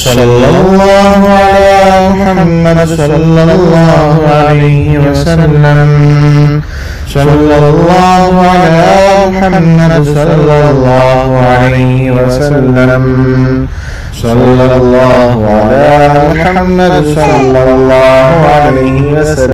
صلی اللہ علی محمد صلی اللہ علیہ وسلم صلی اللہ علی محمد صلی اللہ علیہ وسلم صلی اللہ علی محمد صلی اللہ علیہ وسلم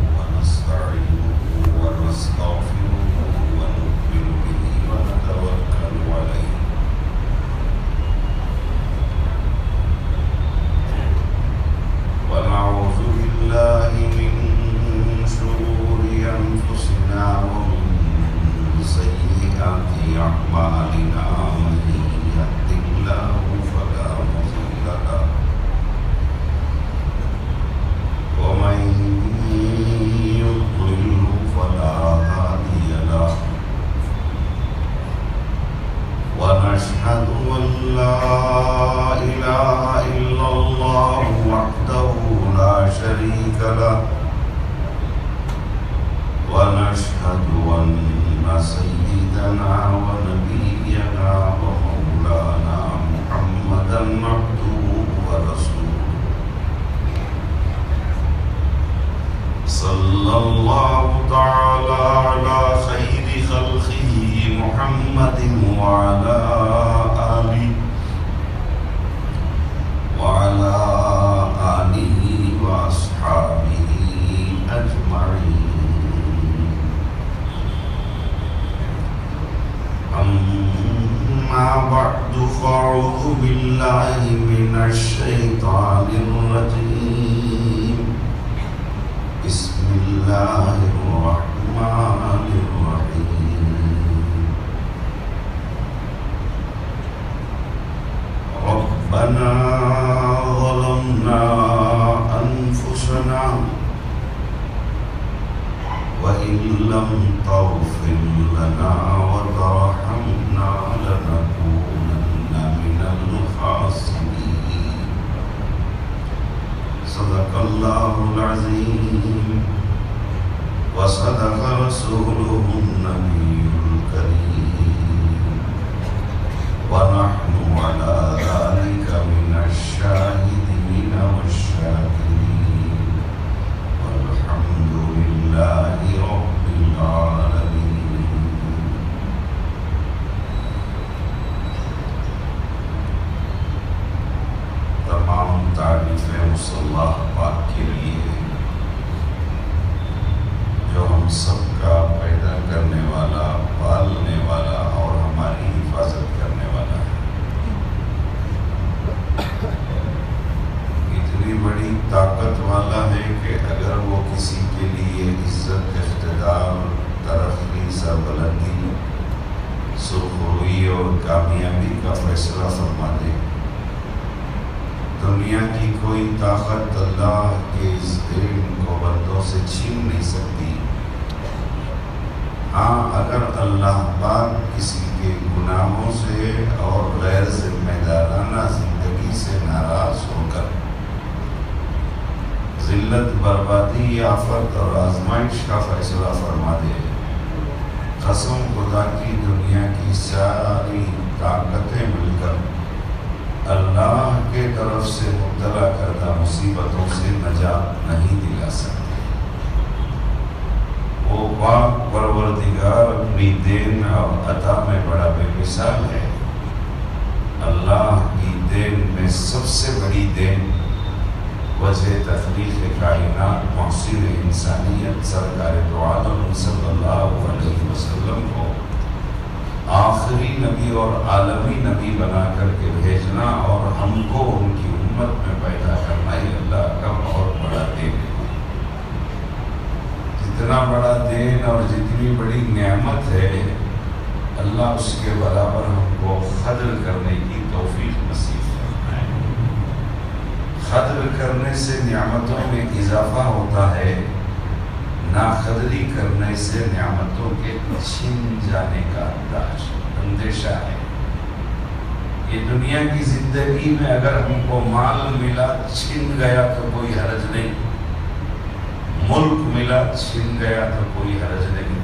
چھن گیا تو کوئی حرج نہیں،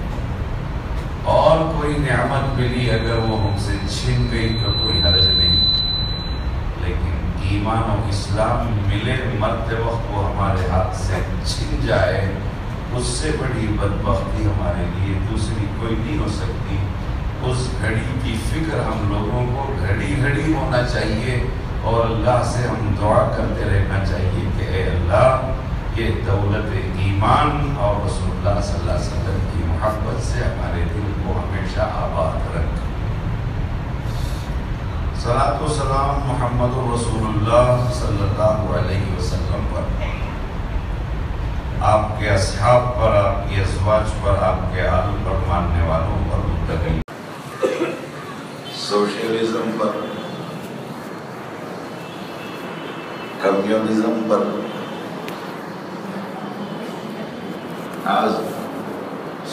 اور کوئی نعمت ملی اگر وہ ہم سے چھن گئی تو کوئی حرج نہیں، لیکن ایمان و اسلام ملے مرتے وقت وہ ہمارے ہاتھ سے چھن جائے، اس سے بڑی بدبختی ہمارے لیے دوسری کوئی نہیں ہو سکتی۔ اس گھڑی کی فکر ہم لوگوں کو گھڑی گھڑی ہونا چاہیے، اور اللہ سے ہم دعا کرتے رہنا چاہیے کہ اے اللہ یہ دولت ایمان اور رسول اللہ صلی اللہ علیہ وسلم کی محبت سے ہمارے دل کو ہمیشہ آباد رکھ۔ صلاۃ و سلام محمد رسول اللہ صلی اللہ علیہ وسلم پر، آپ کے اصحاب پر، آپ کے ازواج پر، آپ کے آل پر، ماننے والوں پر، متقین، سوشلزم پر، کمیونزم پر، آج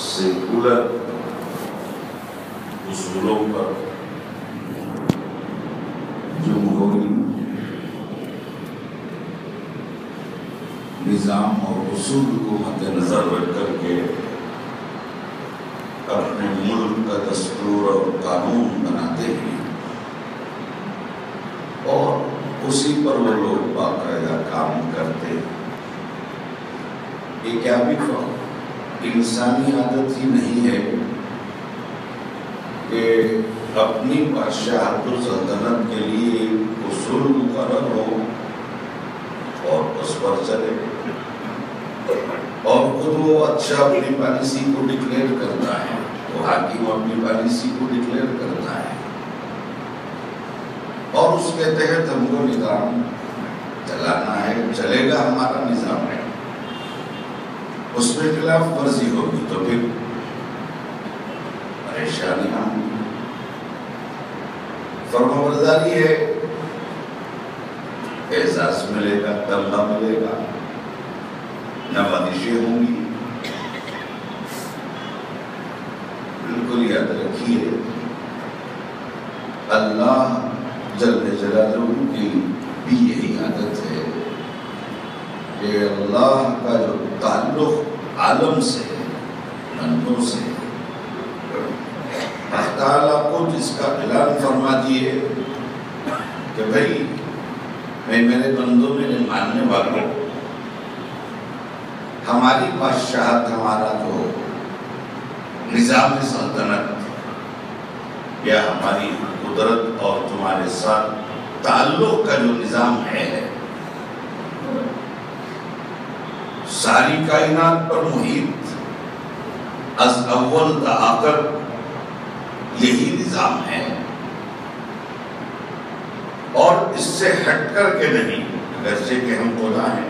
سیکولر اصولوں پر، جمہوری نظام اور اصول کو مد نظر رکھ کر کے اپنے ملک کا دستور اور قانون بناتے ہیں، اور اسی پر وہ لوگ باقاعدہ کام کرتے ہیں۔ یہ کیا بھی انسانی عادت ہی نہیں ہے کہ اپنی بادشاہت و سلطنت کے لیے اصول مقرر ہو اور اس پر چلے، اور خود وہ اچھا اپنی پالیسی کو ڈکلیئر کرتا ہے، وہ حاکم اپنی پالیسی کو ڈکلیئر کرتا ہے، اور اس کے تحت ہم کو نظام چلانا ہے، چلے گا ہمارا نظام ہے۔ اس میں خلاف ورزی ہوگی تو پھر پریشانیاں ہوں گی۔ فرمانبرداری ہے، اعزاز ملے گا، تمغہ ملے گا، نوازشیں ہوں گی۔ بالکل یاد رکھیے، اللہ جل جلالہ کی بھی یہی عادت ہے کہ اللہ کا جو تعلق عالم سے، بندوں سے، اللہ تعالیٰ کو جس کا اعلان فرما دیے کہ بھئی میں میرے بندوں میرے ماننے والوں، ہماری بادشاہت، ہمارا جو نظام سلطنت یا ہماری قدرت اور تمہارے ساتھ تعلق کا جو نظام ہے، ساری کائنات پر محیط از اول تا آخر یہی نظام ہے، اور اس سے ہٹ کر کے نہیں، اگرچہ کہ ہم خدا ہیں،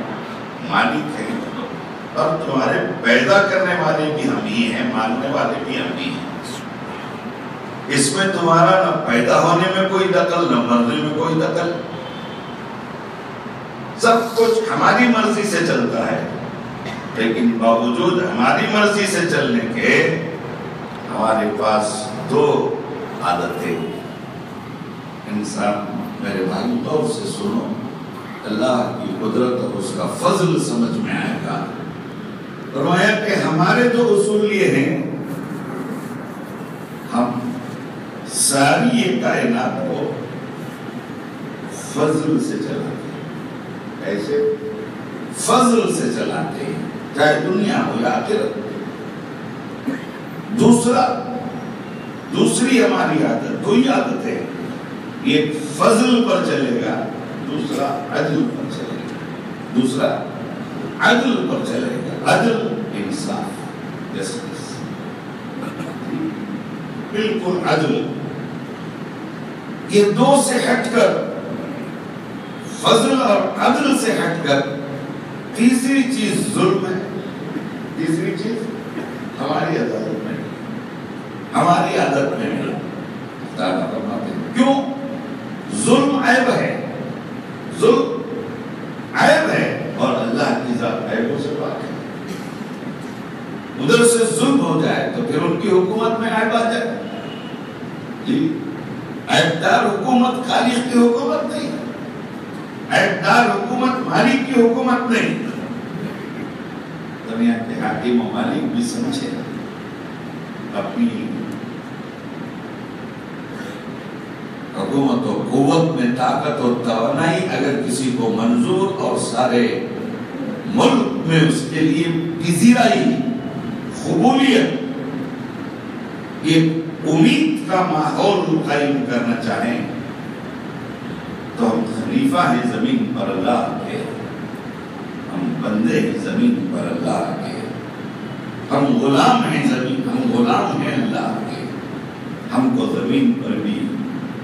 مالک ہیں، اور تمہارے پیدا کرنے والے بھی ہم ہی ہیں، ماننے والے بھی ہم ہی ہیں۔ اس میں تمہارا نہ پیدا ہونے میں کوئی دخل، نہ مرنے میں کوئی دخل، سب کچھ ہماری مرضی سے چلتا ہے، لیکن باوجود ہماری مرضی سے چلنے کے ہمارے پاس دو عادتیں۔ انسان میرے بھائی غور سے سنو، اللہ کی قدرت اور اس کا فضل سمجھ میں آئے گا۔ فرمایا کہ ہمارے جو اصول یہ ہیں، ہم ساری یہ کائنات کو فضل سے چلاتے ہیں۔ ایسے فضل سے چلاتے ہیں، چاہے دنیا ہو یا آخرت۔ دوسری ہماری عادت، کوئی عادت ہے، یہ فضل پر چلے گا، دوسرا عدل پر چلے گا، دوسرا عدل پر چلے گا، عدل، انصاف، جسٹس، بالکل عدل۔ یہ دو سے ہٹ کر، فضل اور عدل سے ہٹ کر، تیسری چیز ظلم ہے۔ تیسری چیز ہماری عدالت میں، ہماری عادت میں تعالیٰ فرماتے ہیں، کیوں؟ ظلم عیب ہے، ظلم عیب ہے، اور اللہ کی ذات عیبوں سے پاک ہے۔ ادھر سے ظلم ہو جائے تو پھر ان کی حکومت میں عیب آ جائے۔ جی، عیبدار حکومت خالق کی حکومت نہیں، عیبدار حکومت مالک کی حکومت نہیں۔ دنیا کے حاکم و مالک بھی سمجھے اپنی حکومت و قوت میں طاقت و توانائی اگر اسی کو منظور اور سارے ملک میں اس کے لیے پذیرائی، قبولیت، ایک امید کا ماحول قائم کرنا چاہیں تو ہم خلیفہ ہیں زمین پر اللہ کے، ہم بندے ہیں زمین پر اللہ کے، ہم غلام ہیں اللہ کے، ہم کو زمین پر بھی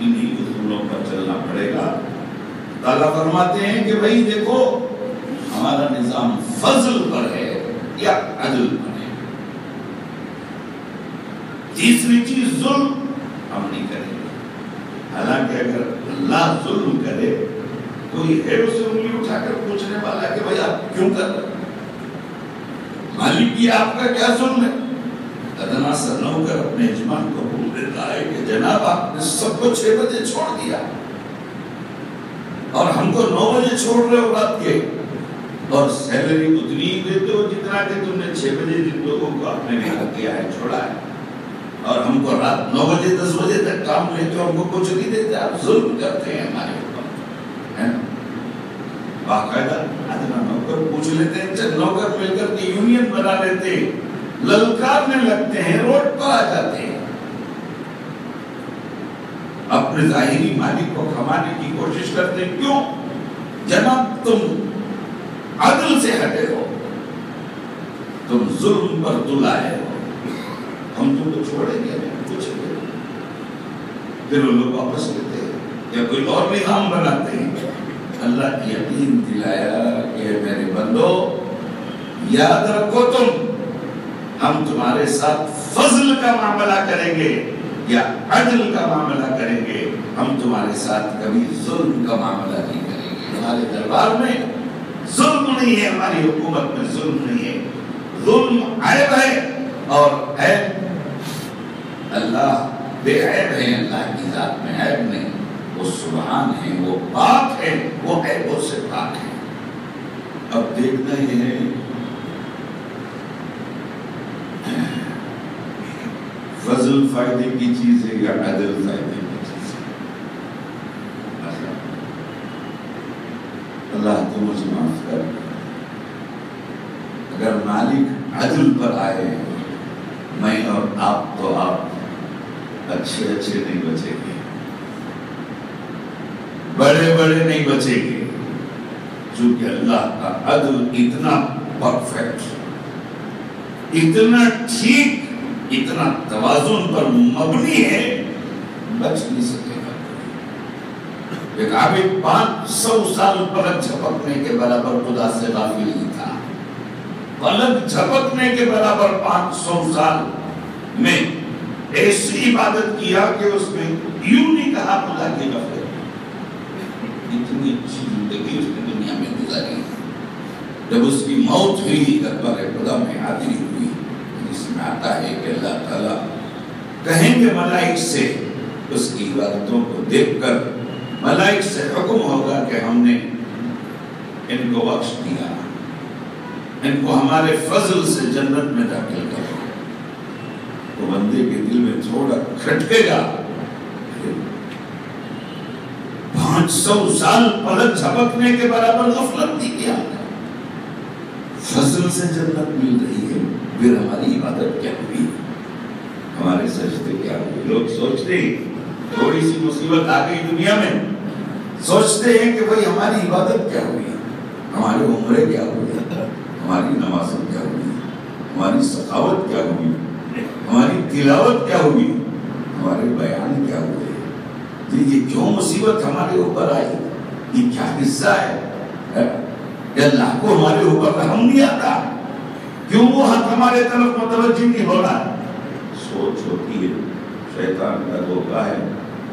انہی اصولوں پر چلنا پڑے گا۔ تعالیٰ فرماتے ہیں کہ بھائی دیکھو ہمارا نظام فضل پر ہے یا عدل پر ہے۔ تیسری چیز ظلم ہم نہیں کریں گے، حالانکہ اگر اللہ ظلم کرے کوئی ہے اسے انگلی اٹھا کر پوچھنے والا کہ بھائی آپ کیوں کر رہے ہیں؟ مالک یہ آپ کا کیا ظلم ہے؟ ادنا سا نوکر اپنے یجمان کو بول دیتا ہے کہ جناب آپ نے سب کو 6 بجے چھوڑ دیا اور ہم کو 9 بجے چھوڑ رہے ہو رات کے، اور سیلری اتنی ہی دیتے ہو جتنا کہ تم نے 6 بجے جن لوگوں کو آپ نے نکال کیا ہے چھوڑا ہے، اور ہم کو رات 9 بجے 10 بجے تک کام لیتے ہو، ہم کو کچھ نہیں دیتے، آپ ظلم کرتے ہیں ہمارے اوپر، ہے نا؟ باقاعدہ ادنا نوکر پوچھ لیتے ہیں، چند نوکر مل کر کے یونین بنا لیتے ہیں، للکارنے لگتے ہیں، روڈ پر آ جاتے ہیں، اپنے ظاہری مالک کو کھمانے کی کوشش کرتے ہیں۔ کیوں؟ جناب تم عدل سے ہٹے ہو، تم ظلم پر تل آئے ہو، ہم تم کو چھوڑیں گے نہیں، پوچھیں گے، پھر وہ لوگ واپس لیتے ہیں یا کوئی اور نظام بناتے ہیں۔ اللہ کی یقین دلایا کہ میرے بندو یاد رکھو تم، ہم تمہارے ساتھ فضل کا معاملہ کریں گے یا عدل کا معاملہ کریں گے، ہم تمہارے ساتھ کبھی ظلم کا معاملہ نہیں کریں گے۔ ہمارے دربار میں ظلم نہیں ہے، ہماری حکومت میں ظلم نہیں ہے، ظلم عیب ہے، اور عیب اللہ بے عیب ہے، اللہ کی ذات میں عیب نہیں، وہ سبحان ہے، وہ پاک ہے، وہ عیبوں سے پاک ہے۔ اب دیکھنا یہ ہے فضل فائدے کی چیز ہے یا عدل فائدے کی چیز ہے؟ اللہ تو مجھے معاف کر، اگر مالک عدل پر آئے میں اور آپ تو آپ اچھے نہیں بچیں گے، بڑے نہیں بچیں گے، چونکہ اللہ کا عدل اتنا پرفیکٹ، اتنا ٹھیک، اتنا توازن پر مبنی ہے، بچ نہیں سکے گا۔ ایک عابد 500 سال پلک جھپکنے کے برابر خدا سے غافل نہیں تھا، پلک جھپکنے کے برابر 500 سال میں ایسی عبادت کیا کہ اس میں یوں نہیں کہا خدا کی غفلت، اتنی اچھی زندگی اس نے دنیا میں گزاری۔ جب اس کی موت ہوئی دربار خدا میں حاضری ہوئی، جس میں آتا ہے کہ اللہ تعالیٰ کہیں گے ملائک سے، اس کی عبادتوں کو دیکھ کر ملائک سے حکم ہوگا کہ ہم نے ان کو بخش دیا، ان کو ہمارے فضل سے جنت میں داخل کرو۔ تو بندے کے دل میں تھوڑا کھٹکے گا، 500 سال پلک جھپکنے کے برابر غفلت نہیں کیا، فضل سے جنت مل رہی ہے، پھر ہماری عبادت کیا ہوئی، ہمارے سجدے کیا ہوئے؟ لوگ سوچتے ہیں تھوڑی سی مصیبت آ گئی دنیا میں، سوچتے ہیں کہ بھئی ہماری عبادت کیا ہوئی، ہمارے عمرے کیا ہوئی، ہماری نمازیں کیا ہوئی، ہماری سخاوت کیا ہوئی، ہماری تلاوت کیا ہوئی، ہمارے بیان کیا ہوئے، یہ کیوں مصیبت ہمارے اوپر آئی، یہ کیا قصہ ہے؟ کہ اللہ کو ہمارے اوپر رحم نہیں آتا، کیوں وہ حق ہمارے طرف متوجہ نہیں ہو رہا؟ سوچ ہوتی ہے، شیطان کا دھوکہ ہے۔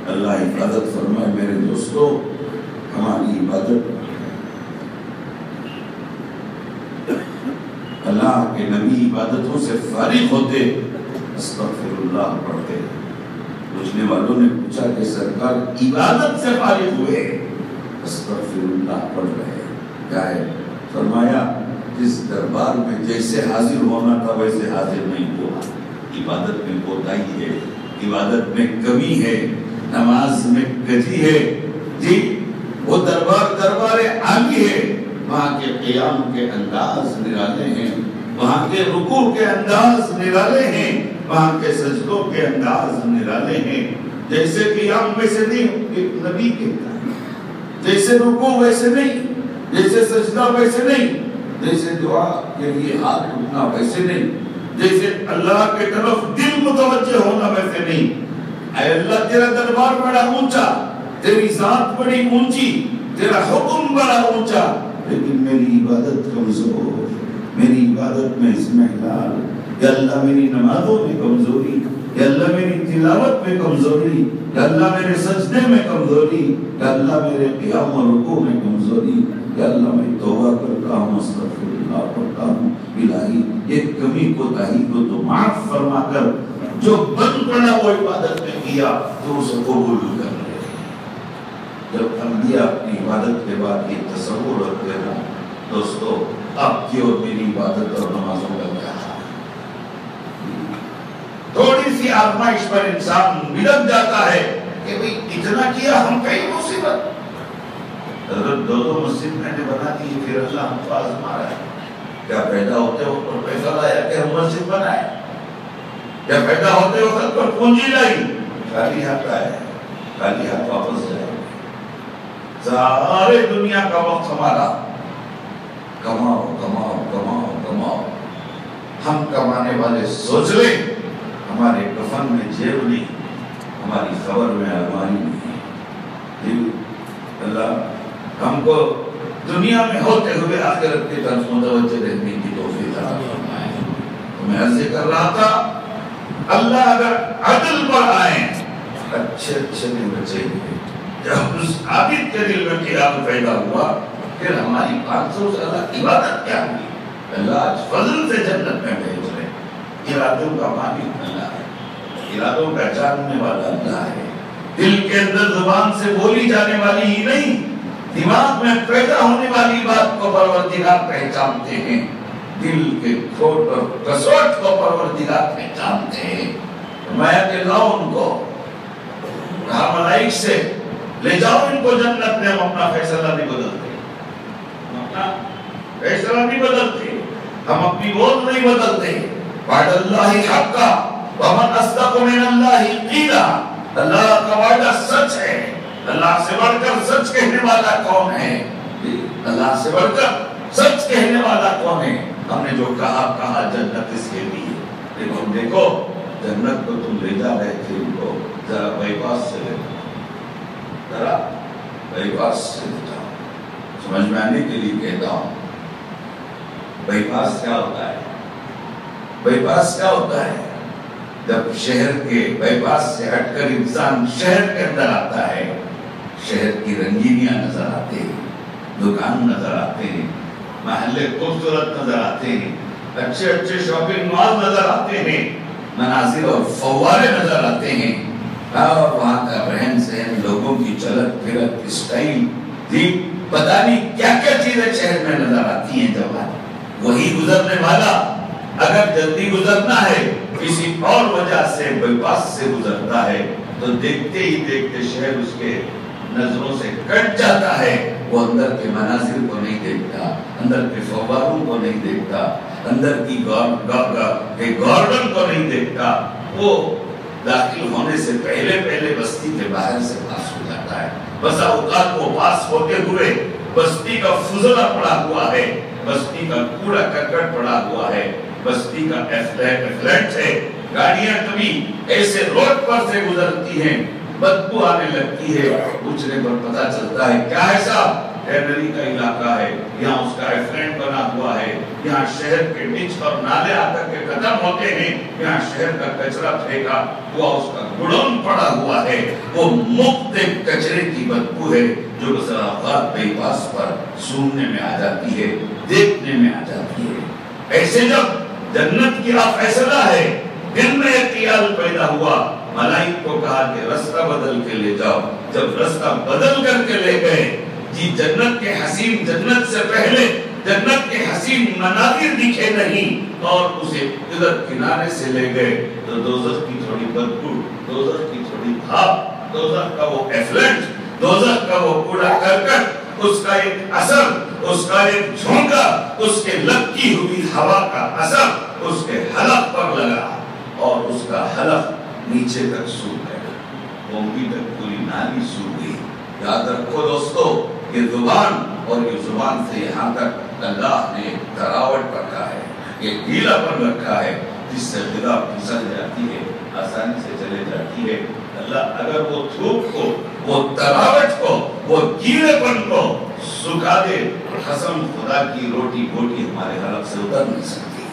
اللہ حفاظت فرمائے میرے دوستو، ہماری عبادت اللہ کے نبی عبادتوں سے فارغ ہوتے استغفر اللہ پڑھتے، پوچھنے والوں نے پوچھا کہ سرکار عبادت سے فارغ ہوئے استغفر اللہ پڑھ رہے کیا ہے؟ فرمایا جس دربار میں جیسے حاضر ہونا تھا ویسے حاضر نہیں ہوا، عبادت میں کوتاہی ہے، عبادت میں کمی ہے، نماز میں کجی ہے، جی وہ دربار قیام کے انداز نرالے ہیں، وہاں کے رکوع کے انداز نرالے ہیں، وہاں کے سجدوں کے انداز نرالے ہیں۔ جیسے قیام ویسے نہیں نبی کہتا ہے، جیسے رکوع ویسے نہیں، جیسے سجدہ ویسے نہیں، جیسے دعا کے لیے ہاتھ اٹھنا ویسے نہیں، جیسے اللہ کے طرف دل متوجہ ہونا ویسے نہیں۔ اے اللہ تیرا دربار بڑا اونچا، تیری ذات بڑی اونچی، تیرا حکم بڑا اونچا، لیکن میری عبادت کمزور، میری عبادت میں اضمحلال، یا اللہ میری نمازوں میں کمزوری، یا اللہ میری تلاوت میں کمزوری، یا اللہ میرے سجدے میں کمزوری، یا اللہ میرے قیام و رکوع میں کمزوری، یا اللہ میں توبہ کرتا ہوں، استغفر اللہ پڑھتا ہوں، الہی یہ کمی کوتاہی کو تو معاف فرما کر جو بند پڑا وہ عبادت میں کیا تو اسے قبول کر لے۔ جب انبیاء اپنی عبادت کے بعد یہ تصور رکھتے ہوں، دوستو آپ کی اور میری عبادت اور نمازوں کا کیا حال ہے؟ تھوڑی سی آزمائش پر انسان بلک جاتا ہے کہ بھئی اتنا کیا ہم کئی مصیبت، حضرت دو مسجد میں نے بنا دی، پھر اللہ ہم کو آزما رہا ہے۔ کیا پیدا ہوتے وقت پر پیسہ لایا کہ ہم مسجد بنائے؟ کیا پیدا ہوتے وقت پر پونجی لائی؟ خالی ہاتھ آئے، خالی ہاتھ واپس جائے۔ سارے دنیا کا وقت ہمارا کماؤ کماؤ کماؤ کماؤ، ہم کمانے والے سوچ لیں ہمارے کفن میں جیب نہیں، ہماری خبر میں الماری نہیں۔ اللہ ہم کو دنیا میں ہوتے ہوئے آخرت کی طرف متوجہ رہنے کی توفیق عطا فرمائے۔ تو میں عرض کر رہا تھا اللہ اگر عدل پر آئیں اچھے اچھے دن بچے گے۔ جب اس عابد کے دل میں خیال پیدا ہوا پھر ہماری 500 سے اللہ عبادت کیا ہوئی؟ اللہ آج فضل سے جنت میں بھیج رہے۔ ارادوں کا مالک اللہ ہے، ارادوں کا جاننے والا اللہ ہے۔ دل کے اندر زبان سے بولی جانے والی ہی نہیں، دماغ میں پیدا ہونے والی بات کو پروردگار پہچانتے ہیں، دل کے کھوٹ اور کسوٹ کو پروردگار پہچانتے ہیں۔ فرمایا کہ لاؤ ان کو، کہا ملائک سے لے جاؤ ان کو جنت میں، ہم اپنا فیصلہ نہیں بدلتے، ہم اپنا فیصلہ نہیں بدلتے، ہم اپنی بول نہیں بدلتے۔ وعد اللہ حقا ومن اصدق من اللہ قیلا، اللہ کا وعدہ سچ ہے، اللہ سے بڑھ کر سچ کہنے والا کون ہے؟ اللہ سے بڑھ کر سچ کہنے والا کون ہے؟ ہم نے جو کہا جنت اس کے لیے، لیکن دیکھو جنت کو تم لے جا رہے تھے، ان کو ذرا بائی پاس سے لے جاؤ، ذرا بائی پاس سے لے جاؤ۔ سمجھ میں آنے کے لیے کہتا ہوں بائی پاس کیا ہوتا ہے؟ بائی پاس کیا ہوتا ہے؟ جب شہر کے بائی پاس سے ہٹ کر انسان شہر کے اندر آتا ہے، شہر کی رنگینیاں نظر آتے ہیں، دکان نظر آتے ہیں، محلے خوبصورت نظر آتے ہیں، اچھے اچھے شاپنگ مال نظر آتے ہیں، مناظر اور فوارے نظر آتے ہیں، اور وہاں کا رہن سہن، لوگوں کی چلت پھرت، اسٹائل، پتہ نہیں کیا کیا چیزیں شہر میں نظر آتی ہیں۔ جب وہی گزرنے والا اگر جلدی گزرنا ہے، کسی اور وجہ سے بائی پاس سے گزرتا ہے، تو دیکھتے ہی دیکھتے شہر اس کے نظروں سے کٹ جاتا ہے۔ وہ اندر کے مناظر کو نہیں دیکھتا، اندر کے فواروں کو نہیں دیکھتا، اندر کی گارڈن کو نہیں دیکھتا، وہ داخل ہونے سے پہلے بستی کے باہر سے پاس ہو جاتا ہے۔ بس اوقات کو پاس ہوتے ہوئے بستی کا فضلہ پڑا ہوا ہے، بستی کا کوڑا کرکٹ پڑا ہوا ہے، بستی کا ایفلینٹ ہے، گاڑیاں کبھی ایسے روڈ پر سے گزرتی ہیں، بدبو آنے لگتی ہے، پوچھنے پر پتہ چلتا ہے کیا ہے صاحب؟ ٹینری کا علاقہ ہے، یہاں اس کا ایفلینٹ بنا ہوا ہے، یہاں شہر کے ڈچ اور نالے آ کر کے ختم ہوتے ہیں، یہاں شہر کا کچرا پھینکا ہوا اس کا گڑون پڑا ہوا ہے، وہ مفت کچرے کی بدبو ہے جو بسر اوقات بائی پاس پر سوننے میں آ جاتی ہے، دیکھنے میں آ جاتی ہے۔ ایسے جب جنت کی فیصلہ ہے، دل میں ایک خیال پیدا ہوا، ملائک کو کہا کہ رستہ بدل کے لے جاؤ۔ جب رستہ بدل کر کے لے گئے، جی جنت کے حسین، جنت سے پہلے جنت کے حسین مناظر دکھے نہیں، اور اسے ادھر کنارے سے لے گئے تو دوزخ کی تھوڑی بدبو، دوزخ کی تھوڑی بھاپ، دوزخ کا وہ ایفلنٹ، دوزخ کا وہ کوڑا کرکٹ، اس کا ایک اثر، اس کا ایک جھونکا، اس کے لپکی ہوئی ہوا کا اثر اس کے حلق پر لگا اور اس کا حلق نیچے تک سوکھ گیا، کونگی تک پوری نالی سوکھ گئی۔ یاد رکھو دوستو، یہ زبان اور یہ زبان سے یہاں تک اللہ نے تراوٹ رکھا ہے، یہ گیلا پر رکھا ہے، جس سے غذا پھسل جاتی ہے، آسانی سے چلے جاتی ہے۔ اللہ اگر وہ تھوک کو، وہ تراوٹ کو، وہ گیلے پن کو سکھا دے، قسم خدا کی روٹی بوٹی ہمارے حلق سے اتر نہیں سکتی،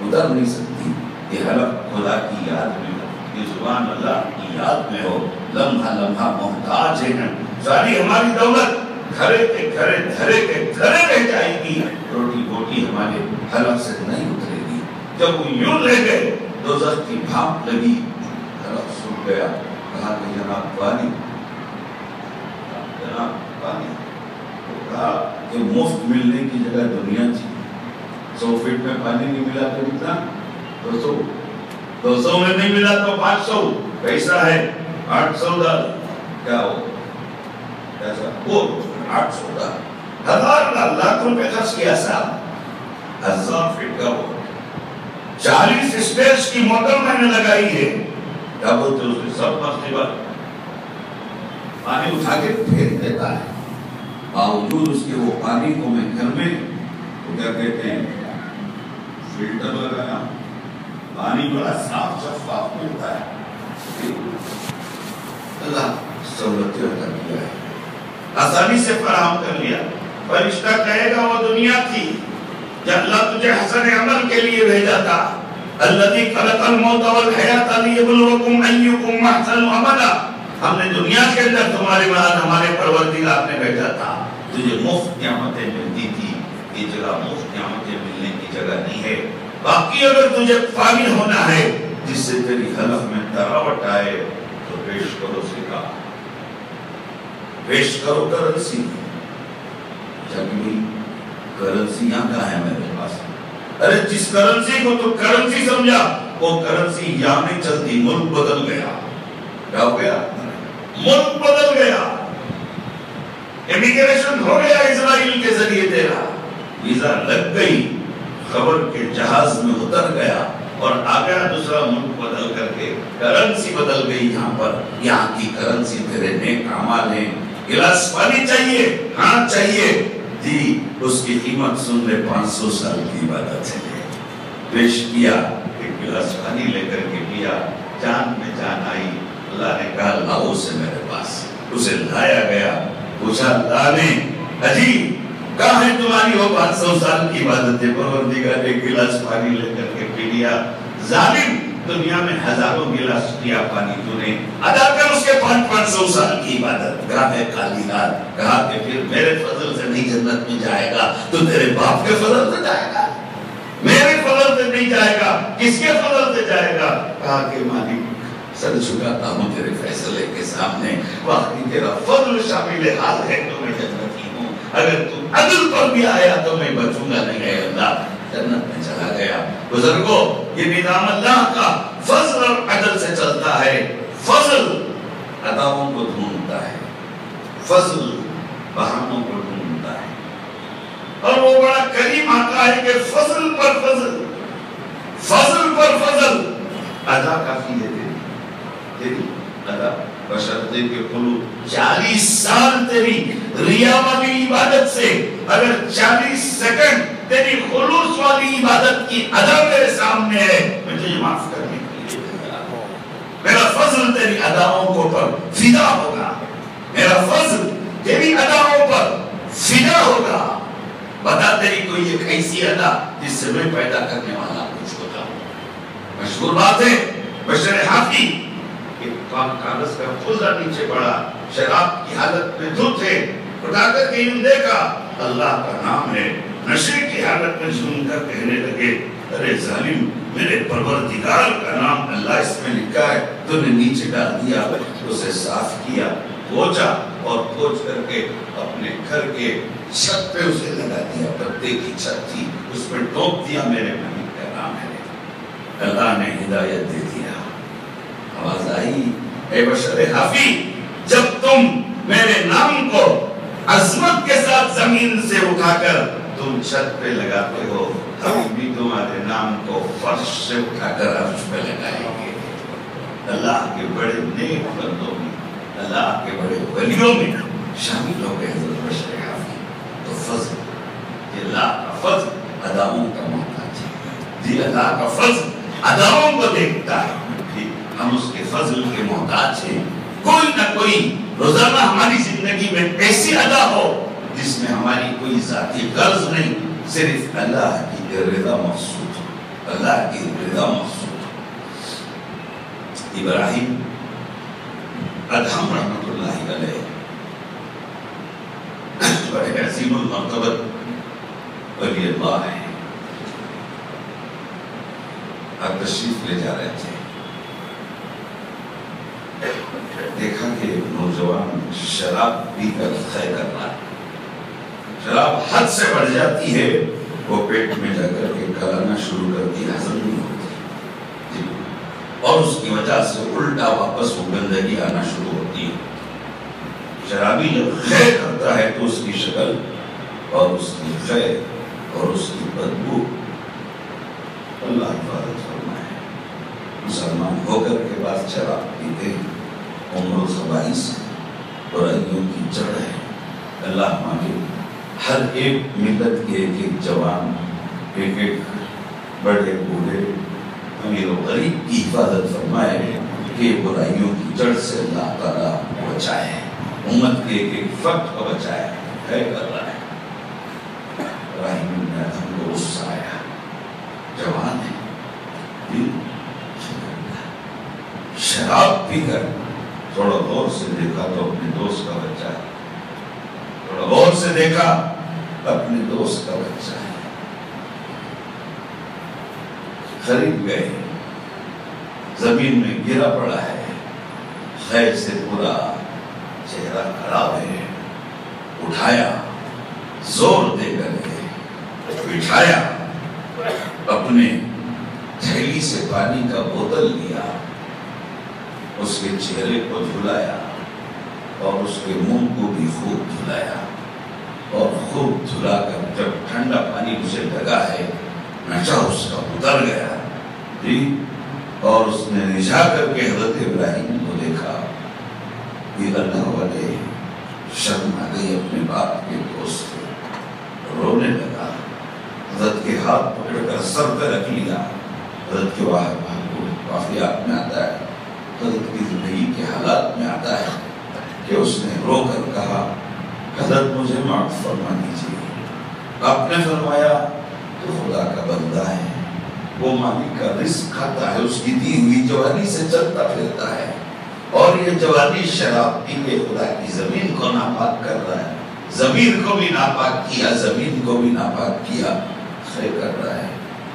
اتر نہیں سکتی۔ یہ حلق خدا کی یاد میں ہو، یہ زبان اللہ کی یاد میں ہو، لمحہ لمحہ محتاج ہیں۔ ساری ہماری دولت گھرے کے گھرے دھرے کے دھرے رہ جائے گی، روٹی بوٹی ہمارے حلق سے نہیں اترے گی۔ جب وہ یوں لے گئے، دوزخ کی بھاپ لگی، حلق سوکھ گیا، کہا کہ جناب پانی، جناب پانی۔ کہا کہ مفت ملنے کی جگہ دنیا تھی، 100 فٹ میں پانی نہیں ملا تو کتنا، 200 میں نہیں ملا تو 500 پیسہ ہے، 800 ڈال، کیا ہو ایسا وہ 800 ڈال، 1000 لاکھ روپے خرچ کیا صاحب، 1000 فٹ کا وہ 40 اسٹیج کی موٹر میں نے لگائی ہے، کیا بولتے اس نے سب مرتبہ پانی اٹھا کے پھینک دیتا ہے، باوجود اس کے وہ پانی کو میں گھر میں وہ کیا کہتے ہیں فلٹر لگایا، پانی بڑا صاف شفاف ملتا ہے۔ اللہ سہولتیں عطا کیا ہے، آسانی سے فراہم کر لیا۔ فرشتہ کہے گا وہ دنیا تھی جب اللہ تجھے حسن عمل کے لیے بھیجا تھا، الذی خلق الموت والحیات لیبلوکم ایکم احسن عملا، ہم نے دنیا کے اندر تمہارے بعد ہمارے پروردگار نے بھیجا تھا، تجھے مفت نعمتیں ملتی تھی، یہ جگہ مفت نعمتیں ملنے کی جگہ نہیں ہے۔ باقی اگر تجھے فانی ہونا ہے جس سے تیری حلق میں تراوٹ آئے تو پیش کرو سکا، پیش کرو کرنسی۔ جبھی کرنسی یہاں کہاں ہے میرے پاس؟ ارے جس کرنسی کو تو کرنسی سمجھا، وہ کرنسی یہاں نہیں چلتی، ملک بدل گیا۔ کیا ہو گیا؟ ملک بدل گیا، امیگریشن ہو گیا اسرائیل کے ذریعے تیرا، ویزا لگ گئی، خبر کے جہاز میں اتر گیا اور آ گیا دوسرا ملک بدل کر کے، کرنسی بدل گئی یہاں پر، یہاں کی کرنسی تیرے نیک اعمال ہیں۔ گلاس پانی چاہیے؟ ہاں چاہیے جی، اس کی قیمت سن لے 500 سال کی عبادت ہے۔ پیش کیا، ایک گلاس پانی لے کر کے پیا، جان میں جان آئی، اللہ نے کہا لاؤ اسے میرے پاس، اسے لایا گیا، پوچھا اللہ نے اجی کہاں ہے تمہاری وہ 500 سال کی عبادت ہے؟ پروردگار ایک گلاس پانی لے کر کے پی لیا۔ ظالم، دنیا میں ہزاروں گلاس پیا پانی تو نے، ادا کر اس کے 500 سال کی عبادت۔ کہا ہے کالی رات، کہا کہ پھر میرے فضل سے نہیں جنت میں جائے گا تو تیرے باپ کے فضل سے جائے گا، میرے فضل سے نہیں جائے گا، کس کے فضل سے جائے گا؟ کہا کہ مالک سر جھکاتا ہوں تیرے فیصلے کے سامنے، واقعی تیرا فضل شامل حال ہے تو میں جنتی ہوں، اگر تو عدل پر بھی آیا تو میں بچوں گا نہیں ہے اللہ، جنت میں چلا گیا۔ بزرگوں، یہ نظام اللہ کا فضل اور عدل سے چلتا ہے۔ فضل اداؤں کو ڈھونڈتا ہے، فضل بہانوں کو ڈھونڈتا ہے، اور وہ بڑا کریم آقا ہے کہ فضل پر فضل، فضل پر فضل، ادا کافی ہے تیری ادا، بشرطے کے قلوب 40 سال تیری ریا والی عبادت سے، اگر 40 سیکنڈ تیری خلوص والی عبادت کی ادا میرے سامنے ہے، میں تجھے معاف کرنے کے لیے تیار ہوں۔ میرا فضل تیری اداؤں کو پر فدا ہوگا، میرا فضل تیری اداؤں پر فدا ہوگا۔ بتا تیری کوئی ایک ایسی ادا جس سے میں پیدا کرنے والا کچھ ہوتا ہوں۔ مشہور بات ہے، بشر حافی کاغذ کا پھوزہ نیچے پڑا، شراب کی حالت میں دھت تھے، اٹھا کر کے یوں دیکھا، اللہ کا نام ہے، نشے کی حالت میں سن کر کہنے لگے ارے ظالم، میرے پروردگار کا نام اللہ اس میں لکھا ہے، تو نے نیچے ڈال دیا، اسے صاف کیا، پوچھا اور پوچھ کر کے اپنے گھر کے چھت پہ اسے لگا دیا، پردے کی چھت تھی، اس میں ٹوپ دیا میرے مالک کا نام ہے۔ اللہ نے ہدایت دے دیا، آواز آئی اے بشر حافی، جب تم میرے نام کو عظمت کے ساتھ زمین سے اٹھا کر تم چھت پہ لگاتے ہو، ہم بھی تمہارے نام کو فرش سے اٹھا کر عرش پہ لگائیں گے۔ اللہ کے بڑے نیک بندوں میں، اللہ کے بڑے ولیوں میں شامل ہو گئے حضرت بشر حافظ۔ تو فضل، یہ اللہ کا فضل اداؤں کا محتاج ہے، جی اللہ کا فضل اداؤں کو دیکھتا ہے، ہم اس کے فضل کے محتاج ہیں۔ کوئی نہ کوئی روزانہ ہماری زندگی میں ایسی ادا ہو جس میں ہماری کوئی ذاتی غرض نہیں، صرف اللہ کی رضا مقصود ہو، اللہ کی رضا مقصود ہو۔ ابراہیم ادہم رحمۃ اللہ علیہ بڑے عظیم المرتبت ولی اللہ ہے، آپ تشریف لے جا رہے تھے، دیکھا کہ نوجوان شراب پی کر خے کر رہا ہے، شراب حد سے بڑھ جاتی ہے، وہ پیٹ میں جا کر کے کھلانا شروع کرتی ہے، ہضم نہیں ہوتی جی، اور اس کی وجہ سے الٹا واپس وہ گندگی آنا شروع ہوتی ہے۔ شرابی جب خے کرتا ہے تو اس کی شکل اور اس کی خے اور اس کی بدبو، اللہ حفاظت فرمائے، مسلمان ہو کر کے بعد شراب پیتے ہیں، عمر و خبائث برائیوں کی جڑ ہے۔ اللہ مانے ہر ایک ملت کے ایک ایک جوان، ایک ایک بڑے بوڑھے، امیر و غریب کی حفاظت فرمائے کہ برائیوں کی جڑ سے اللہ تعالیٰ بچائے، امت کے ایک ایک فرد کو بچائے، ہے کر رہا ہے۔ ابراہیم نے ہم کو غصہ آیا، جوان ہے، شراب پی کر تھوڑا غور سے دیکھا تو اپنے دوست کا بچہ ہے، تھوڑا غور سے دیکھا اپنے دوست کا بچہ ہے، خرید گئے، زمین میں گرا پڑا ہے، خیر سے پورا چہرہ خراب ہے، اٹھایا، زور دے کر کے بٹھایا، اپنے تھیلی سے پانی کا بوتل لیا، اس کے چہرے کو دھلایا اور اس کے منہ کو بھی خوب دھلایا، اور خوب دھلا کر جب ٹھنڈا پانی اسے لگا ہے نشہ اس کا اتر گیا جی، اور اس نے رجھا کر کے حضرت ابراہیم کو دیکھا، یہ اللہ والے شرم آ گئی اپنے باپ کے دوست سے، رونے لگا، حضرت کے ہاتھ پکڑ کر سر پہ رکھ لیا۔ حضرت کے واقعات میں آتا ہے، حضرت کی زندگی کے حالات میں آتا ہے کہ اس نے رو کر کہا، حضرت مجھے معاف فرما دیجیے۔ آپ نے فرمایا تو خدا کا بندہ ہے، وہ مالک کا رزق کھاتا ہے، اس کی دی ہوئی جوانی سے چلتا پھرتا ہے، اور یہ جوانی شراب پی کے خدا کی زمین کو ناپاک کر رہا ہے، زمین کو بھی ناپاک کیا، زمین کو بھی ناپاک کیا، خے کر رہا ہے،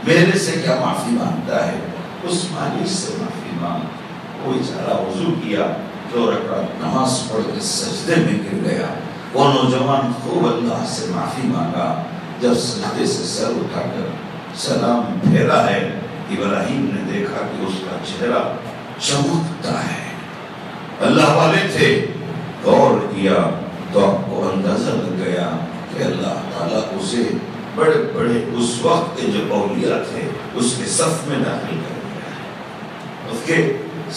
میرے سے کیا معافی مانگتا ہے؟ اس مالک سے معافی مانگ۔ وہ بیچارہ وضو کیا، 2 رکعت نماز پڑھ کے سجدے میں گر گیا، وہ نوجوان خوب اللہ سے معافی مانگا، جب سجدے سے سر اٹھا کر سلام پھیرا ہے، ابراہیم نے دیکھا کہ اس کا چہرہ چمکتا ہے۔ اللہ والے تھے، غور کیا تو آپ کو اندازہ لگ گیا کہ اللہ تعالیٰ اسے بڑے بڑے اس وقت کے جو اولیاء تھے اس کے صف میں داخل کر دیا ہے، اس کے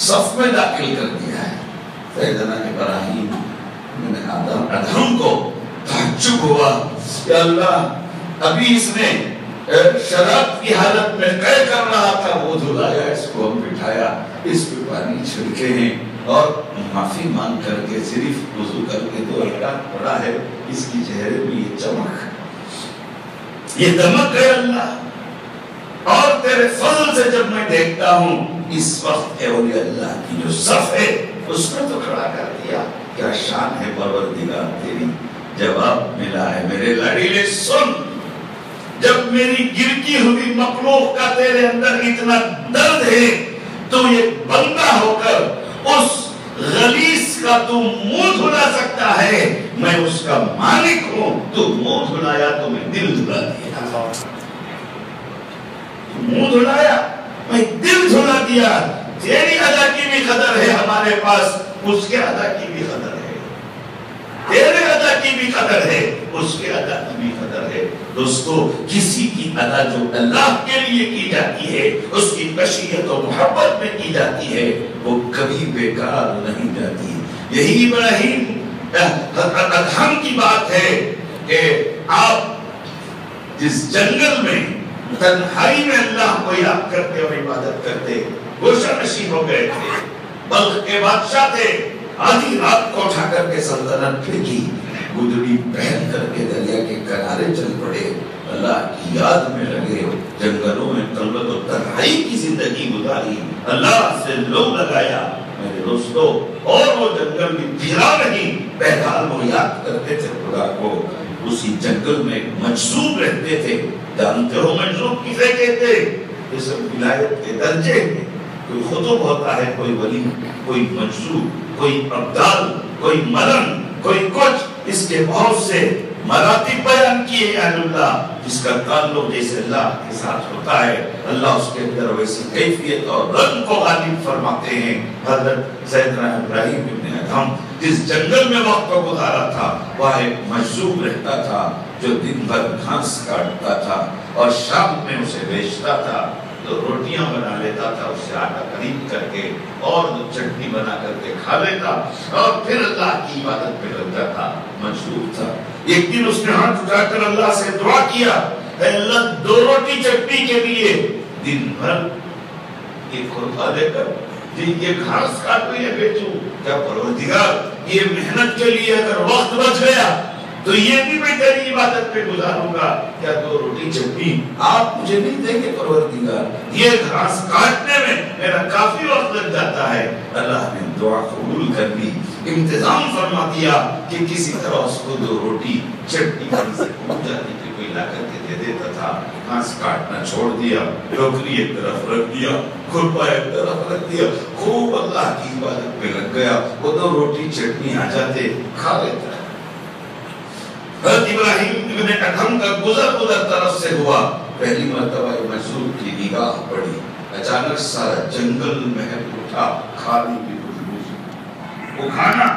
صف میں داخل کر دیا ہے۔ سیدنا ابراہیم نے ادہم کو تعجب ہوا کہ اللہ ابھی اس نے شراب کی حالت میں قے کر رہا تھا، وہ دھلایا، اس کو ہم بٹھایا، اس پہ پانی چھڑکے ہیں، اور معافی مانگ کر کے صرف وضو کر کے 2 رکعت پڑھا ہے، اس کی چہرے میں یہ چمک، یہ دمک ہے اللہ۔ اور تیرے فضل سے جب میں دیکھتا ہوں اس وقت اولیاء اللہ کی جو صف ہے اس میں تو کھڑا کر دیا، کیا شان ہے پروردگار تیری۔ جواب ملا ہے میرے لاڈلے، سن، جب میری گرتی ہوئی مخلوق کا تیرے اندر اتنا درد ہے تو یہ بندہ ہو کر اس غلیظ کا تو منہ دھلا سکتا ہے، میں اس کا مالک ہوں، تو منہ دھلایا تو میں دل دھلا دیا، منہ دھلایا میں دل دھلا دیا۔ تیری ادا کی بھی قدر ہے ہمارے پاس، اس کے ادا کی بھی قدر ہے۔ تیرے ادا کی بھی قدر ہے، اس کے ادا کی بھی قدر ہے۔ دوستو کسی کی ادا جو اللہ کے لیے کی جاتی ہے، اس کی خشیت و محبت میں کی جاتی ہے، وہ کبھی بیکار نہیں جاتی۔ یہی ابراہیم ادہم کی بات ہے کہ آپ جس جنگل میں تنہائی میں اللہ کو یاد کرتے اور عبادت کرتے، گوشہ نشین ہو گئے تھے، بلخ کے بادشاہ تھے، آدھی رات کو اٹھا کر کے سلطنت پھینکی، گدڑی پہن کر کے دریا کے کنارے چل پڑے، اللہ کی یاد میں لگے، جنگلوں میں خلوت و تنہائی کی زندگی گزاری، اللہ سے لو لگایا۔ میرے دوستو، اور وہ جنگل بھی پھرا نہیں، بہرحال وہ یاد کرتے تھے خدا کو۔ اسی جنگل میں مجذوب رہتے تھے۔ جانتے ہو مجذوب کسے کہتے؟ یہ سب ولایت کے درجے ہیں۔ کوئی خطب ہوتا ہے، کوئی ولی، کوئی مجذوب، کوئی ابدال، کوئی مرن، کوئی کچھ، اس کے بہت سے مراتب بیان کیے اہل اللہ، جس کا تعلق جیسے اللہ کے ساتھ ہوتا ہے، اللہ اس کے اندر ویسی کیفیت اور رنگ کو غالب فرماتے ہیں۔ حضرت سیدنا ابراہیم ابن ادہم جس جنگل میں وقت کو گزارا تھا، وہاں ایک مجذوب رہتا تھا جو دن بھر گھاس کاٹتا تھا اور شام میں اسے بیچتا تھا، تو روٹیاں بنا لیتا تھا، اس سے آٹا خرید کر کے اور چٹنی بنا کر کے کھا لیتا اور پھر اللہ کی عبادت میں لگتا تھا، مجذوب تھا۔ ایک دن اس نے ہاتھ اٹھا کر اللہ سے دعا کیا، اے اللہ 2 روٹی چٹنی کے لیے دن بھر یہ خرفہ دے کر یہ گھاس کاٹوں یا بیچوں، کیا پروردگار یہ محنت کے لیے اگر وقت بچ گیا تو یہ بھی میں تیری عبادت پہ گزاروں گا، کیا 2 روٹی چٹنی آپ مجھے نہیں دیں گے پروردگار؟ یہ گھاس کاٹنے میں میرا کافی وقت لگ جاتا ہے۔ اللہ نے دعا قبول کر لی، انتظام فرما دیا کہ کسی طرح اس کو 2 روٹی چٹنی کہیں سے پہنچ جاتی تھی، کوئی لا کر کے دے دیتا تھا۔ گھاس کاٹنا چھوڑ دیا، ٹوکری ایک طرف رکھ دیا، کھرپا ایک طرف رکھ دیا، خوب اللہ کی عبادت پہ لگ گیا۔ وہ 2 روٹی چٹنی آ جاتے، کھا لیتا۔ حضرت ابراہیم ابن ادہم کا گزر طرف سے ہوا، پہلی مرتبہ مجذوب کی نگاہ پڑی، اچانک سارا جنگل مہک اٹھا، کھانے کی خوشبو۔ وہ کھانا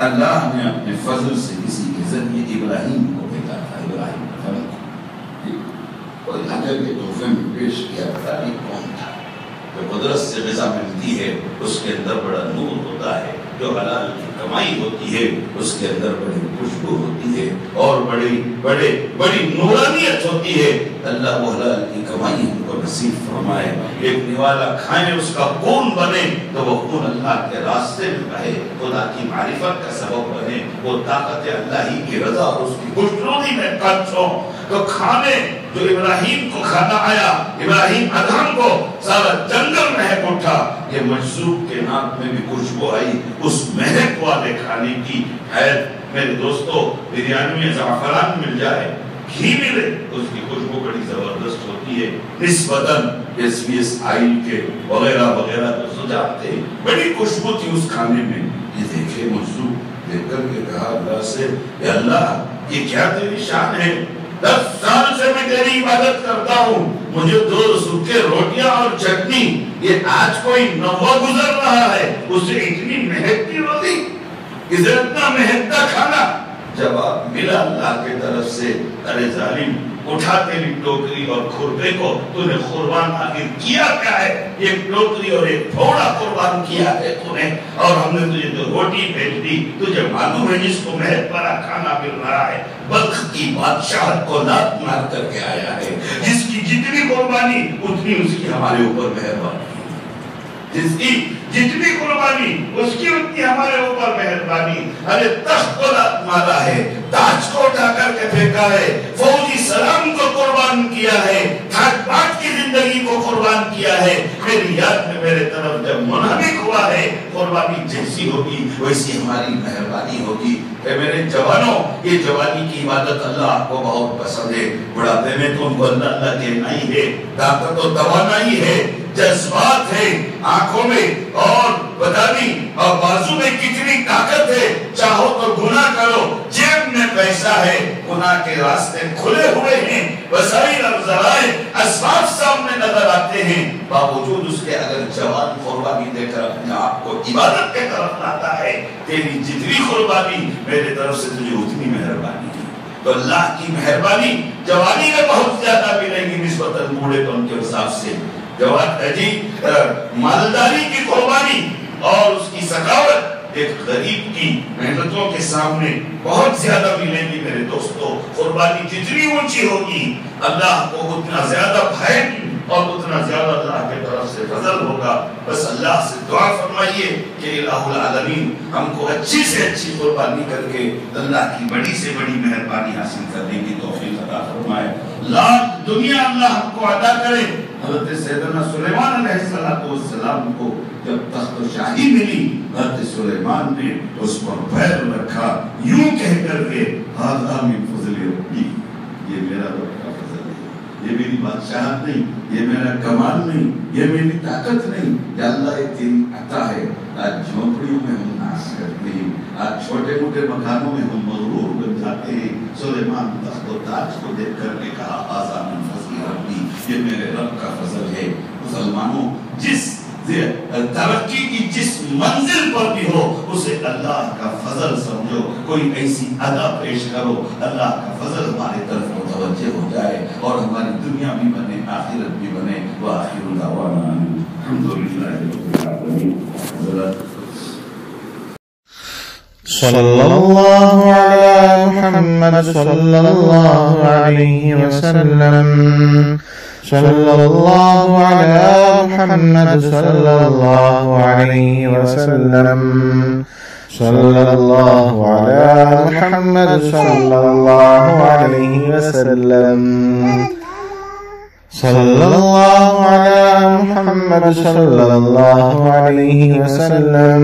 اللہ نے اپنے فضل سے کسی کے ذریعے ابراہیم کو بھیجا تھا۔ ابراہیم کو اللہ کے تحفے میں پیش کیا، پتہ نہیں کون تھا۔ جو قدرت سے غذا ملتی ہے اس کے اندر بڑا نور ہوتا ہے، جو حلال کی کمائی ہوتی ہے اس کے اندر بڑی خوشبو ہوتی ہے اور بڑی نورانیت ہوتی ہے۔ اللہ وہ حلال کی کمائی ہم کو نصیب فرمائے۔ ایک نوالا کھائیں اس کا خون بنے تو وہ خون اللہ کے راستے میں بہے، خدا کی معرفت کا سبب بنے، وہ طاقت اللہ ہی کی رضا اور اس کی خوشنودی میں خرچ ہو۔ تو کھانے جو ابراہیم کو کھانا آیا، ابراہیم ادہم کو سارا جنگل مہک اٹھا۔ یہ مجذوب کے ناک میں بھی خوشبو آئی اس مہک والے کھانے کی۔ میرے دوستو، بریانی میں زعفران مل جائے، گھی ملے، اس کی خوشبو بڑی زبردست ہوتی ہے، نسبتاً ایس آئل کے وغیرہ وغیرہ تو جانتے ہیں، بڑی خوشبو تھی اس کھانے میں۔ یہ دیکھے مجذوب دیکھ کر کے کہا اللہ سے، اے اللہ یہ کیا تیری شان ہے؟ 10 سال سے میں تیری عبادت کرتا ہوں، مجھے 2 سوکھے روٹیاں اور چٹنی، یہ آج کوئی نوہ گزر رہا ہے، اسے اتنی مہکتی روٹی، اسے اتنا مہکتا کھانا۔ جواب ملا اللہ کے طرف سے، ارے ظالم، اٹھا تیری ٹوکری اور کھرپے کو، تو نے قربان آخر کیا کیا ہے؟ ایک ٹوکری اور ایک پھوڑا قربان کیا ہے تو نے، اور ہم نے تجھے تو روٹی بھیج دی۔ تجھے معلوم ہے جس کو مہک بھرا کھانا مل رہا ہے، بلخ کی بادشاہت کو لات مار کر کے آیا ہے، جس کی جتنی قربانی اتنی اس کی ہمارے اوپر مہربانی، جس کی جتنی قربانی اس کی اتنی ہمارے اوپر مہربانی۔ ارے تخت کو لات مارا ہے، تاج کو اٹھا کر کے پھینکا ہے، فوجی سلام کو قربان کیا ہے، ٹھاٹ باٹ کی زندگی کو قربان کیا ہے۔ میری یاد میں میرے طرف جب منہمک ہوا ہے، قربانی جیسی ہوگی ویسی ہماری مہربانی ہوگی۔ اے میرے جوانوں، یہ جوانی کی عبادت اللہ کو بہت پسند ہے۔ بڑھاپے میں تم کو اللہ کہنا ہی ہے، طاقت و توانائی ہے، جذبات ہے، آنکھوں میں اور بدانی اور بازو میں کتنی طاقت ہے، چاہو تو گناہ کرو، جیب میں پیسہ ہے، گناہ کے راستے کھلے ہوئے ہیں، وسائل اور ذرائع اسباب سامنے نظر آتے ہیں، باوجود اس کے اگر جوان قربانی دے کر اپنے آپ کو عبادت کے طرف لاتا ہے، تیری جتنی قربانی میرے طرف سے تجھے اتنی مہربانی ہے۔ تو اللہ کی مہربانی جوانی میں بہت زیادہ ملے گی نسبتاً بوڑھے پن کے حساب سے۔ مالداری کی قربانی اور اس کی سخاوت ایک غریب کی محنتوں کے سامنے بہت زیادہ ملے گی میرے دوستو۔ قربانی جتنی اونچی ہوگی اللہ کو اتنا زیادہ بھائے گی اور اتنا زیادہ اللہ کے طرف سے فضل ہوگا۔ بس اللہ سے دعا فرمائیے کہ الہ العالمین ہم کو اچھی سے اچھی قربانی کر کے اللہ کی بڑی سے بڑی مہربانی حاصل کرنے کی توفیق عطا فرمائے۔ لاکھ دنیا اللہ ہم کو عطا کرے۔ حضرت سیدنا سلیمان علیہ السلام کو جب تخت شاہی ملی، حضرت سلیمان نے اس پر پیر رکھا، یوں کہہ کر کے ھذا من فضل ربی، یہ میرا رب کا فضل ہے، یہ میری بادشاہت نہیں، یہ میرا کمال نہیں، یہ میری طاقت نہیں، یا اللہ یہ تیری عطا ہے۔ آج جھونپڑیوں میں ہم ناز کرتے ہیں، آج چھوٹے موٹے مکانوں میں ہم مغرور بن جاتے ہیں۔ سلیمان تخت و تاج کو دیکھ کر کے کہا ھذا من فضل ربی، یہ میرے رب کا فضل ہے۔ مسلمانوں، جس ترقی کی جس منزل پر بھی ہو اسے اللہ کا فضل سمجھو، کوئی ایسی ادا پیش کرو اللہ کا فضل ہماری طرف متوجہ ہو جائے اور ہماری دنیا بھی بنے آخرت بھی بنے۔ وآخر دعوانا الحمدللہ رب العالمین۔ صلی اللہ علی محمد صلی اللہ علیہ وسلم، صلی اللہ علی محمد صلی اللہ علیہ وسلم، صلی اللہ علی محمد صلی اللہ علیہ وسلم، صلی اللہ علی محمد صلی اللہ علیہ وسلم۔